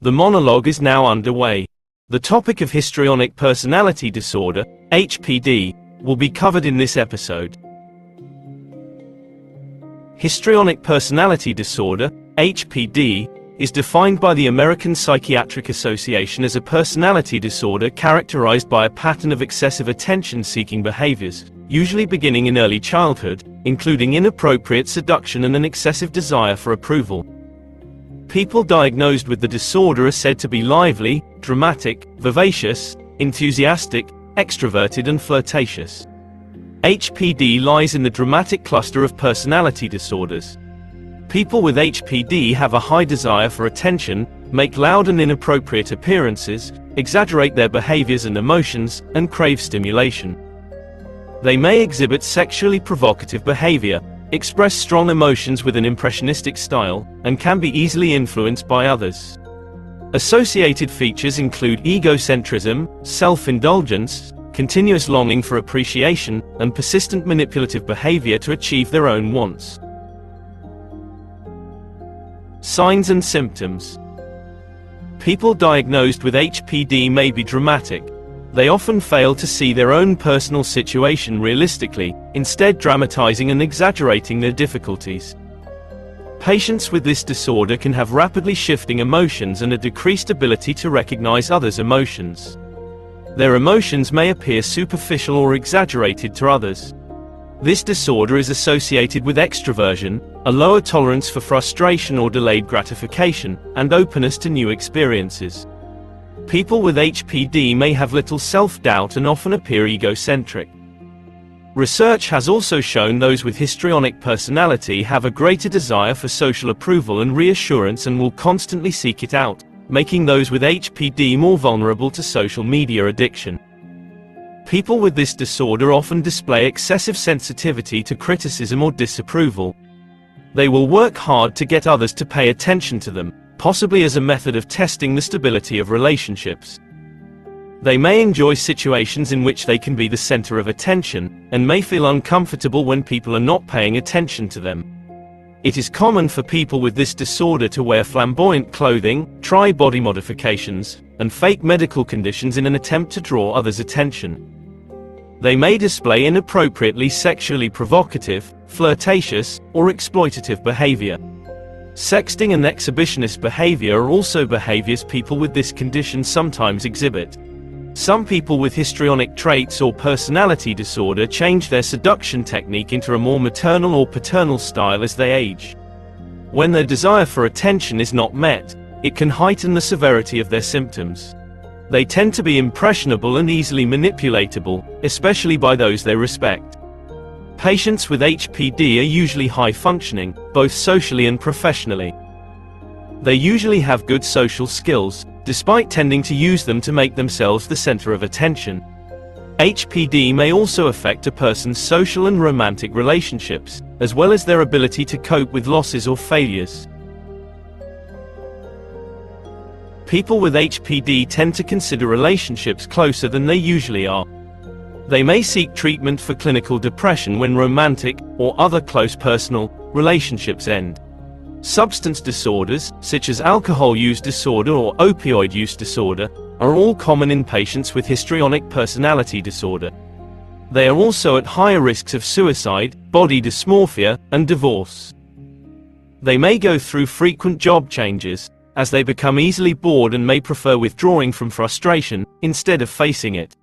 The monologue is now underway. The topic of histrionic personality disorder, HPD, will be covered in this episode. Histrionic personality disorder, HPD, is defined by the American Psychiatric Association as a personality disorder characterized by a pattern of excessive attention-seeking behaviors, usually beginning in early childhood, including inappropriate seduction and an excessive desire for approval. People diagnosed with the disorder are said to be lively, dramatic, vivacious, enthusiastic, extroverted and flirtatious. HPD lies in the dramatic cluster of personality disorders. People with HPD have a high desire for attention, make loud and inappropriate appearances, exaggerate their behaviors and emotions, and crave stimulation. They may exhibit sexually provocative behavior, express strong emotions with an impressionistic style, and can be easily influenced by others. Associated features include egocentrism, self-indulgence, continuous longing for appreciation, and persistent manipulative behavior to achieve their own wants. Signs and symptoms. People diagnosed with HPD may be dramatic. They often fail to see their own personal situation realistically, instead dramatizing and exaggerating their difficulties. Patients with this disorder can have rapidly shifting emotions and a decreased ability to recognize others' emotions. Their emotions may appear superficial or exaggerated to others. This disorder is associated with extroversion, a lower tolerance for frustration or delayed gratification, and openness to new experiences. People with HPD may have little self-doubt and often appear egocentric. Research has also shown those with histrionic personality have a greater desire for social approval and reassurance and will constantly seek it out, making those with HPD more vulnerable to social media addiction. People with this disorder often display excessive sensitivity to criticism or disapproval. They will work hard to get others to pay attention to them, possibly as a method of testing the stability of relationships. They may enjoy situations in which they can be the center of attention, and may feel uncomfortable when people are not paying attention to them. It is common for people with this disorder to wear flamboyant clothing, try body modifications, and fake medical conditions in an attempt to draw others' attention. They may display inappropriately sexually provocative, flirtatious, or exploitative behavior. Sexting and exhibitionist behavior are also behaviors people with this condition sometimes exhibit. Some people with histrionic traits or personality disorder change their seduction technique into a more maternal or paternal style as they age. When their desire for attention is not met, it can heighten the severity of their symptoms. They tend to be impressionable and easily manipulatable, especially by those they respect. Patients with HPD are usually high-functioning, both socially and professionally. They usually have good social skills, despite tending to use them to make themselves the center of attention. HPD may also affect a person's social and romantic relationships, as well as their ability to cope with losses or failures. People with HPD tend to consider relationships closer than they usually are. They may seek treatment for clinical depression when romantic, or other close personal, relationships end. Substance disorders, such as alcohol use disorder or opioid use disorder, are all common in patients with histrionic personality disorder. They are also at higher risks of suicide, body dysmorphia, and divorce. They may go through frequent job changes, as they become easily bored and may prefer withdrawing from frustration, instead of facing it.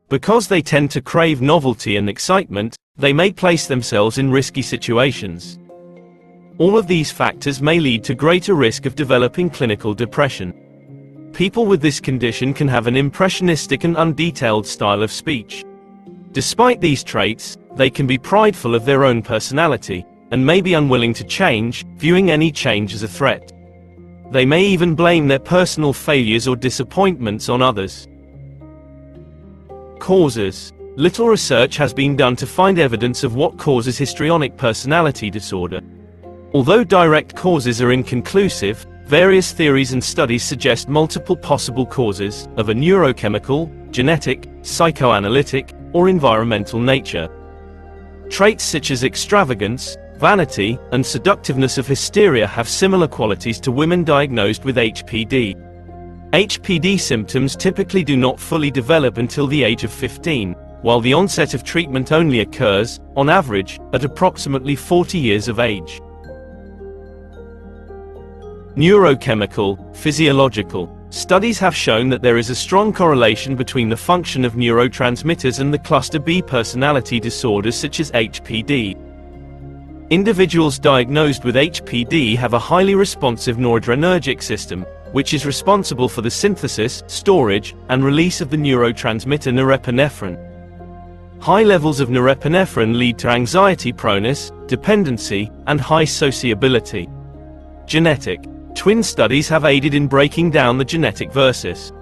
Because they tend to crave novelty and excitement, they may place themselves in risky situations. All of these factors may lead to greater risk of developing clinical depression. People with this condition can have an impressionistic and undetailed style of speech. Despite these traits, they can be prideful of their own personality, and may be unwilling to change, viewing any change as a threat. They may even blame their personal failures or disappointments on others. Causes. Little research has been done to find evidence of what causes histrionic personality disorder. Although direct causes are inconclusive, various theories and studies suggest multiple possible causes, of a neurochemical, genetic, psychoanalytic, or environmental nature. Traits such as extravagance, vanity, and seductiveness of hysteria have similar qualities to women diagnosed with HPD. HPD symptoms typically do not fully develop until the age of 15, while the onset of treatment only occurs, on average, at approximately 40 years of age. Neurochemical, physiological. Studies have shown that there is a strong correlation between the function of neurotransmitters and the cluster B personality disorders such as HPD. Individuals diagnosed with HPD have a highly responsive noradrenergic system, which is responsible for the synthesis, storage, and release of the neurotransmitter norepinephrine. High levels of norepinephrine lead to anxiety proneness, dependency, and high sociability. Genetic. Twin studies have aided in breaking down the genetic versus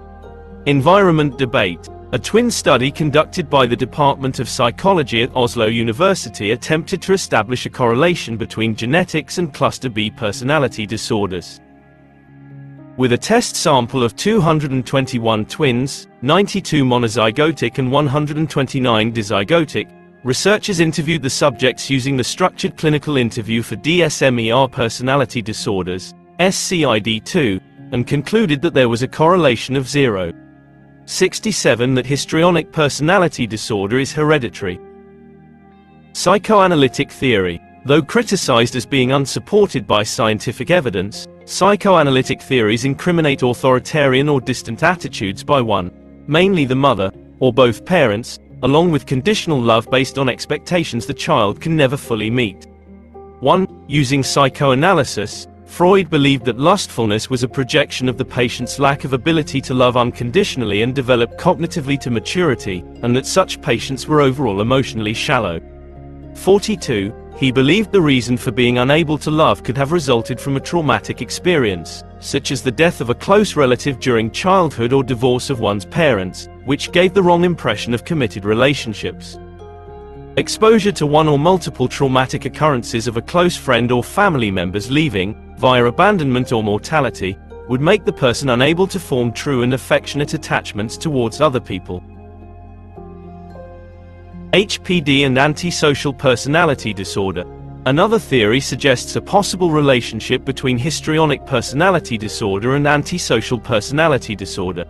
environment debate. A twin study conducted by the Department of Psychology at Oslo University attempted to establish a correlation between genetics and cluster B personality disorders. With a test sample of 221 twins, 92 monozygotic and 129 dizygotic, researchers interviewed the subjects using the structured clinical interview for DSM-ER personality disorders, SCID2, and concluded that there was a correlation of 0.67 that histrionic personality disorder is hereditary. Psychoanalytic theory. Though criticized as being unsupported by scientific evidence, psychoanalytic theories incriminate authoritarian or distant attitudes by one, mainly the mother, or both parents, along with conditional love based on expectations the child can never fully meet. 1. Using psychoanalysis, Freud believed that lustfulness was a projection of the patient's lack of ability to love unconditionally and develop cognitively to maturity, and that such patients were overall emotionally shallow. 42. He believed the reason for being unable to love could have resulted from a traumatic experience, such as the death of a close relative during childhood or divorce of one's parents, which gave the wrong impression of committed relationships. Exposure to one or multiple traumatic occurrences of a close friend or family members leaving, via abandonment or mortality, would make the person unable to form true and affectionate attachments towards other people. HPD and antisocial personality disorder. Another theory suggests a possible relationship between histrionic personality disorder and antisocial personality disorder.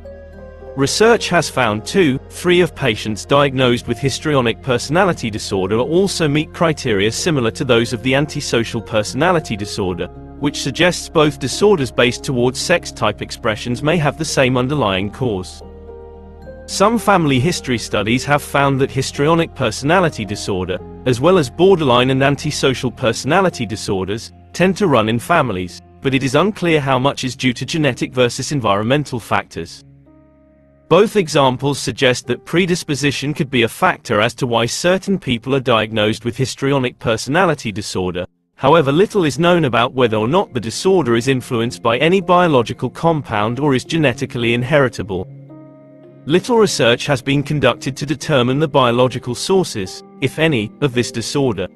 Research has found 2/3 of patients diagnosed with histrionic personality disorder also meet criteria similar to those of the antisocial personality disorder, which suggests both disorders based towards sex-type expressions may have the same underlying cause. Some family history studies have found that histrionic personality disorder, as well as borderline and antisocial personality disorders, tend to run in families, but it is unclear how much is due to genetic versus environmental factors. Both examples suggest that predisposition could be a factor as to why certain people are diagnosed with histrionic personality disorder. However, little is known about whether or not the disorder is influenced by any biological compound or is genetically inheritable. Little research has been conducted to determine the biological sources, if any, of this disorder.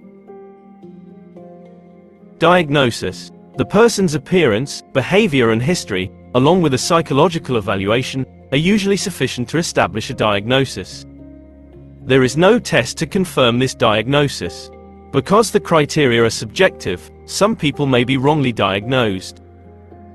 Diagnosis. The person's appearance, behavior and history, along with a psychological evaluation, are usually sufficient to establish a diagnosis. There is no test to confirm this diagnosis. Because the criteria are subjective, some people may be wrongly diagnosed.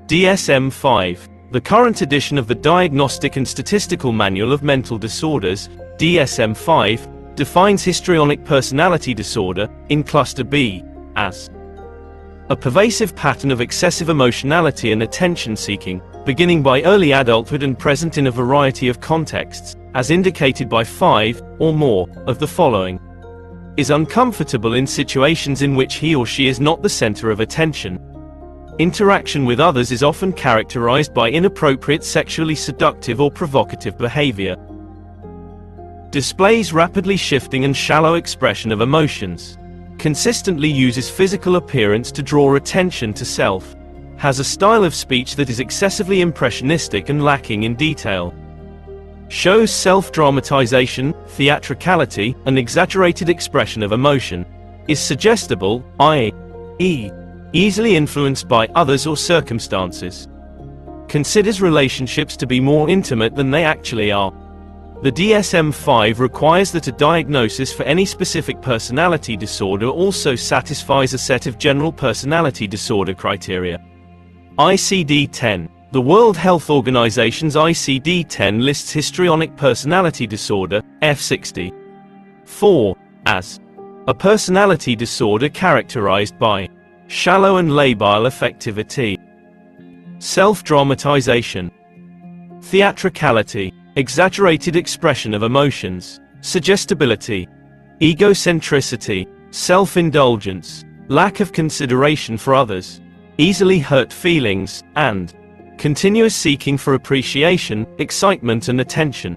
DSM-5. The current edition of the Diagnostic and Statistical Manual of Mental Disorders, DSM-5, defines histrionic personality disorder, in Cluster B, as a pervasive pattern of excessive emotionality and attention-seeking, beginning by early adulthood and present in a variety of contexts, as indicated by 5, or more, of the following. Is uncomfortable in situations in which he or she is not the center of attention. Interaction with others is often characterized by inappropriate sexually seductive or provocative behavior. Displays rapidly shifting and shallow expression of emotions. Consistently uses physical appearance to draw attention to self. Has a style of speech that is excessively impressionistic and lacking in detail. Shows self-dramatization, theatricality, and exaggerated expression of emotion. Is suggestible, i.e., easily influenced by others or circumstances. Considers relationships to be more intimate than they actually are. The DSM-5 requires that a diagnosis for any specific personality disorder also satisfies a set of general personality disorder criteria. ICD-10. The World Health Organization's ICD-10 lists histrionic personality disorder, F64, as a personality disorder characterized by shallow and labile affectivity, self-dramatization, theatricality, exaggerated expression of emotions, suggestibility, egocentricity, self-indulgence, lack of consideration for others, easily hurt feelings, and continuous seeking for appreciation, excitement and attention.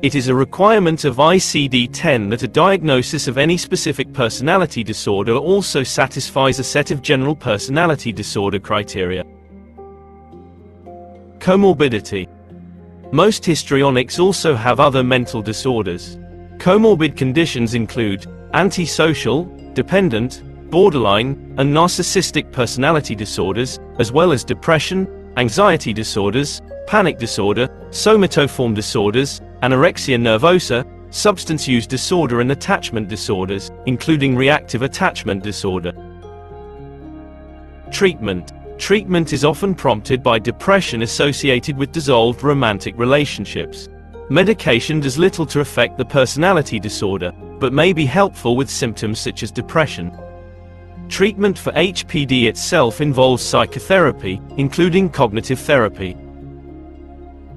It is a requirement of ICD-10 that a diagnosis of any specific personality disorder also satisfies a set of general personality disorder criteria. Comorbidity. Most histrionics also have other mental disorders. Comorbid conditions include antisocial, dependent, borderline, and narcissistic personality disorders, as well as depression, anxiety disorders, panic disorder, somatoform disorders, anorexia nervosa, substance use disorder and attachment disorders, including reactive attachment disorder. Treatment. Treatment is often prompted by depression associated with dissolved romantic relationships. Medication does little to affect the personality disorder, but may be helpful with symptoms such as depression. Treatment for HPD itself involves psychotherapy, including cognitive therapy.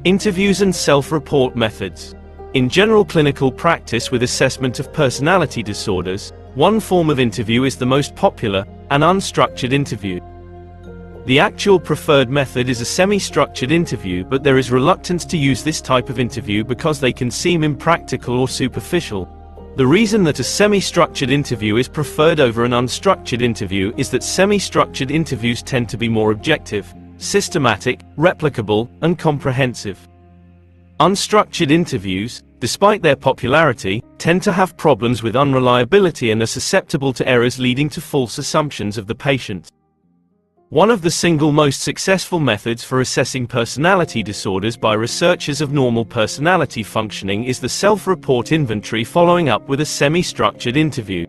Interviews and self-report methods. In general clinical practice with assessment of personality disorders, one form of interview is the most popular, an unstructured interview. The actual preferred method is a semi-structured interview, but there is reluctance to use this type of interview because they can seem impractical or superficial. The reason that a semi-structured interview is preferred over an unstructured interview is that semi-structured interviews tend to be more objective, systematic, replicable, and comprehensive. Unstructured interviews, despite their popularity, tend to have problems with unreliability and are susceptible to errors leading to false assumptions of the patient. One of the single most successful methods for assessing personality disorders by researchers of normal personality functioning is the self-report inventory following up with a semi-structured interview.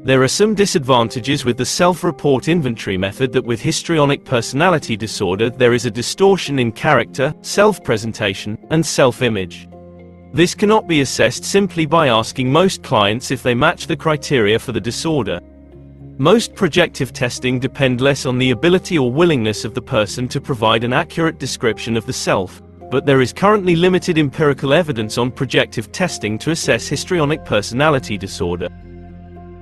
There are some disadvantages with the self-report inventory method that with histrionic personality disorder there is a distortion in character, self-presentation, and self-image. This cannot be assessed simply by asking most clients if they match the criteria for the disorder. Most projective testing depend less on the ability or willingness of the person to provide an accurate description of the self, but there is currently limited empirical evidence on projective testing to assess histrionic personality disorder.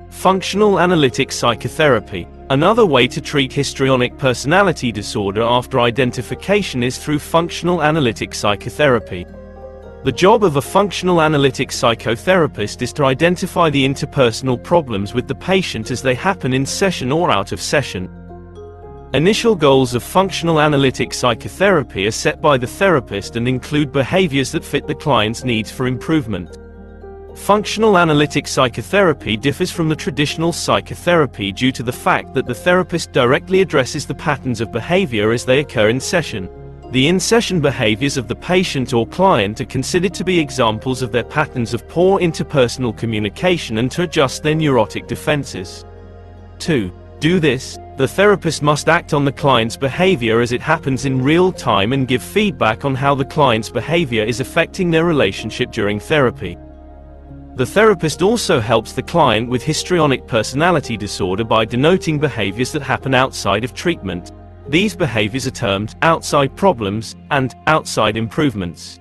Functional analytic psychotherapy. Another way to treat histrionic personality disorder after identification is through functional analytic psychotherapy. The job of a functional analytic psychotherapist is to identify the interpersonal problems with the patient as they happen in session or out of session. Initial goals of functional analytic psychotherapy are set by the therapist and include behaviors that fit the client's needs for improvement. Functional analytic psychotherapy differs from the traditional psychotherapy due to the fact that the therapist directly addresses the patterns of behavior as they occur in session. The in-session behaviors of the patient or client are considered to be examples of their patterns of poor interpersonal communication and to adjust their neurotic defenses. To do this, the therapist must act on the client's behavior as it happens in real time and give feedback on how the client's behavior is affecting their relationship during therapy. The therapist also helps the client with histrionic personality disorder by denoting behaviors that happen outside of treatment. These behaviors are termed outside problems and outside improvements.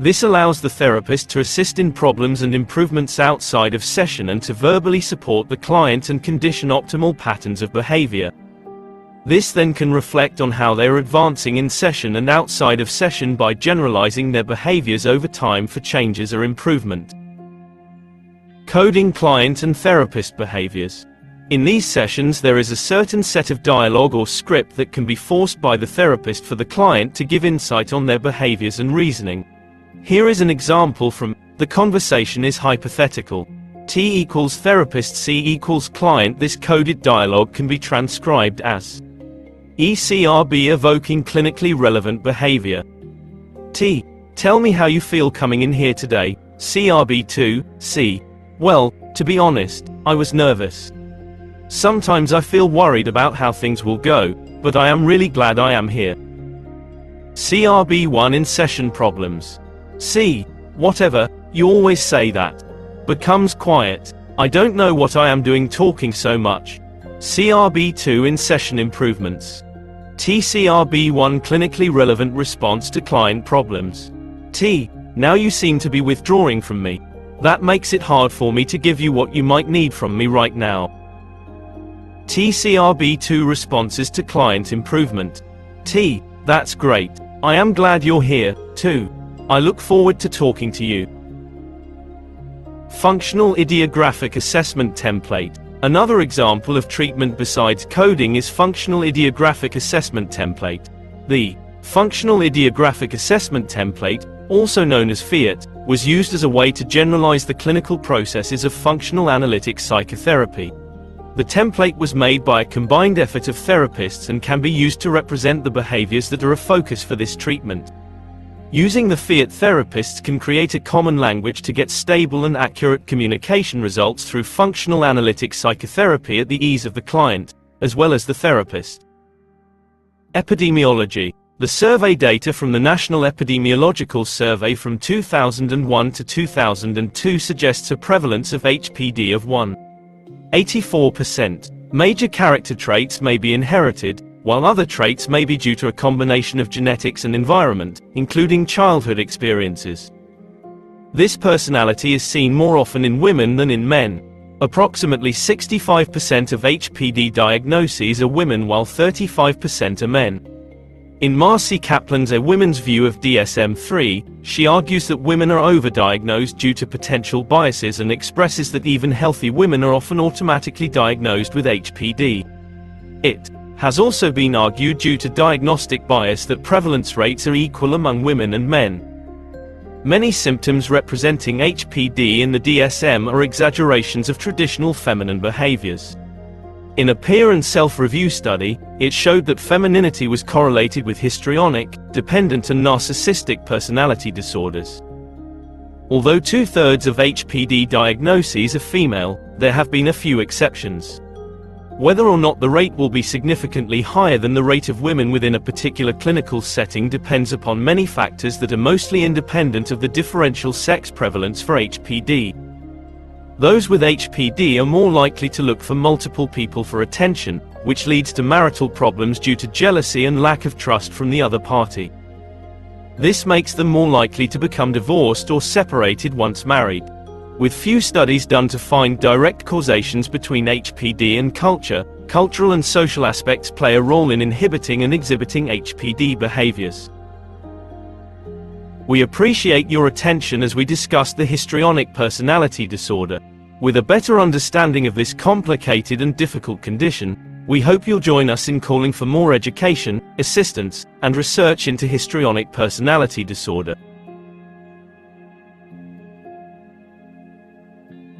This allows the therapist to assist in problems and improvements outside of session and to verbally support the client and condition optimal patterns of behavior. This then can reflect on how they are advancing in session and outside of session by generalizing their behaviors over time for changes or improvement. Coding client and therapist behaviors. In these sessions there is a certain set of dialogue or script that can be forced by the therapist for the client to give insight on their behaviors and reasoning. Here is an example from "The conversation is hypothetical. T equals therapist, C equals client." This coded dialogue can be transcribed as ECRB evoking clinically relevant behavior. T. Tell me how you feel coming in here today, CRB2, C. Well, to be honest, I was nervous. Sometimes I feel worried about how things will go, but I am really glad I am here. CRB1 in session problems. C. Whatever, you always say that. Becomes quiet. I don't know what I am doing talking so much. CRB2 in session improvements. TCRB1 clinically relevant response to client problems. T. Now you seem to be withdrawing from me. That makes it hard for me to give you what you might need from me right now. TCRB2 responses to client improvement. T. That's great. I am glad you're here, too. I look forward to talking to you. Functional Ideographic Assessment Template. Another example of treatment besides coding is Functional Ideographic Assessment Template. The Functional Ideographic Assessment Template, also known as FIAT, was used as a way to generalize the clinical processes of functional analytic psychotherapy. The template was made by a combined effort of therapists and can be used to represent the behaviors that are a focus for this treatment. Using the FIAT, therapists can create a common language to get stable and accurate communication results through functional analytic psychotherapy at the ease of the client, as well as the therapist. Epidemiology. The survey data from the National Epidemiological Survey from 2001 to 2002 suggests a prevalence of HPD of 1.84%. Major character traits may be inherited, while other traits may be due to a combination of genetics and environment, including childhood experiences. This personality is seen more often in women than in men. Approximately 65% of HPD diagnoses are women while 35% are men. In Marcy Kaplan's A Women's View of DSM-3, she argues that women are overdiagnosed due to potential biases and expresses that even healthy women are often automatically diagnosed with HPD. It has also been argued due to diagnostic bias that prevalence rates are equal among women and men. Many symptoms representing HPD in the DSM are exaggerations of traditional feminine behaviors. In a peer and self-review study, it showed that femininity was correlated with histrionic, dependent and narcissistic personality disorders. Although 2/3 of HPD diagnoses are female, there have been a few exceptions. Whether or not the rate will be significantly higher than the rate of women within a particular clinical setting depends upon many factors that are mostly independent of the differential sex prevalence for HPD. Those with HPD are more likely to look for multiple people for attention, which leads to marital problems due to jealousy and lack of trust from the other party. This makes them more likely to become divorced or separated once married. With few studies done to find direct causations between HPD and culture, cultural and social aspects play a role in inhibiting and exhibiting HPD behaviors. We appreciate your attention as we discuss the histrionic personality disorder. With a better understanding of this complicated and difficult condition, we hope you'll join us in calling for more education, assistance, and research into histrionic personality disorder.